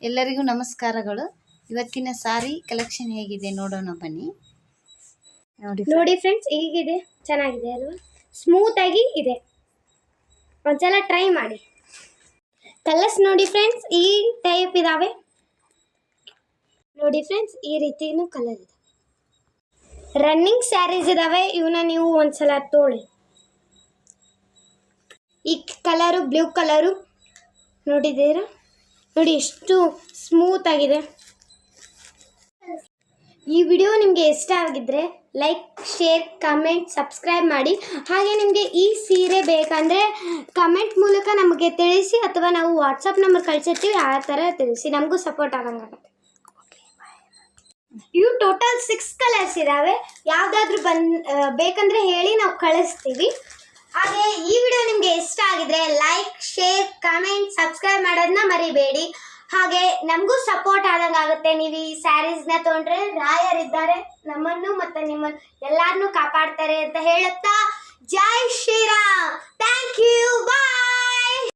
ಎಲ್ಲರಿಗೂ ನಮಸ್ಕಾರಗಳು. ಇವತ್ತಿನ ಸಾರಿ ಕಲೆಕ್ಷನ್ ಹೇಗಿದೆ ನೋಡೋಣ ಬನ್ನಿ. ನೋಡಿ ಫ್ರೆಂಡ್ಸ್, ಹೀಗಿದೆ, ಚೆನ್ನಾಗಿದೆ ಅಲ್ವಾ? ಸ್ಮೂತ್ ಆಗಿ ಇದೆ, ಒಂದ್ಸಲ ಟ್ರೈ ಮಾಡಿ. ಕಲರ್ಸ್ ನೋಡಿ ಫ್ರೆಂಡ್ಸ್, ಈ ಟೈಪ್ ಇದಾವೆ ನೋಡಿ ಫ್ರೆಂಡ್ಸ್, ಈ ರೀತಿನೂ ಕಲರ್ ಇದೆ. ರನ್ನಿಂಗ್ ಸ್ಯಾರೀಸ್ ಇದಾವೆ, ಇವನ್ನ ನೀವು ಒಂದ್ಸಲ ತೋಳಿ. ಈ ಕಲರು ಬ್ಲೂ ಕಲರು ನೋಡಿದ್ದೀರಾ? ನೋಡಿ ಎಷ್ಟು ಸ್ಮೂತ್ ಆಗಿದೆ. ಈ ವಿಡಿಯೋ ನಿಮಗೆ ಇಷ್ಟ ಆಗಿದ್ರೆ ಲೈಕ್, ಶೇರ್, ಕಮೆಂಟ್, ಸಬ್ಸ್ಕ್ರೈಬ್ ಮಾಡಿ. ಹಾಗೆ ನಿಮಗೆ ಈ ಸೀರೆ ಬೇಕಂದರೆ ಕಮೆಂಟ್ ಮೂಲಕ ನಮಗೆ ತಿಳಿಸಿ, ಅಥವಾ ನಾವು ವಾಟ್ಸಪ್ ನಂಬರ್ ಕಳಿಸಿರ್ತೀವಿ, ಆ ಥರ ತಿಳಿಸಿ, ನಮಗೂ ಸಪೋರ್ಟ್ ಆಗಂಗಾಗುತ್ತೆ. ಇವು ಟೋಟಲ್ 6 ಕಲರ್ಸ್ ಇದ್ದಾವೆ. ಯಾವುದಾದ್ರೂ ಬೇಕಂದರೆ ಹೇಳಿ, ನಾವು ಕಳಿಸ್ತೀವಿ. ಹಾಗೆ ಈ ವಿಡಿಯೋ ನಿಮಗೆ ಇಷ್ಟ ಆಗಿದ್ರೆ ಲೈಕ್, ಶೇರ್, ಕಮೆಂಟ್, ಸಬ್ಸ್ಕ್ರೈಬ್ ಮಾಡೋದನ್ನ ಮರಿಬೇಡಿ. ಹಾಗೆ ನಮಗೂ ಸಪೋರ್ಟ್ ಆದಂಗಾಗುತ್ತೆ. ನೀವು ಈ ಸ್ಯಾರೀಸ್ನ ತೊಗೊಂಡ್ರೆ ರಾಯರಿದ್ದಾರೆ, ನಮ್ಮನ್ನು ಮತ್ತು ನಿಮ್ಮನ್ನು ಎಲ್ಲರನ್ನೂ ಕಾಪಾಡ್ತಾರೆ ಅಂತ ಹೇಳುತ್ತಾ, ಜೈ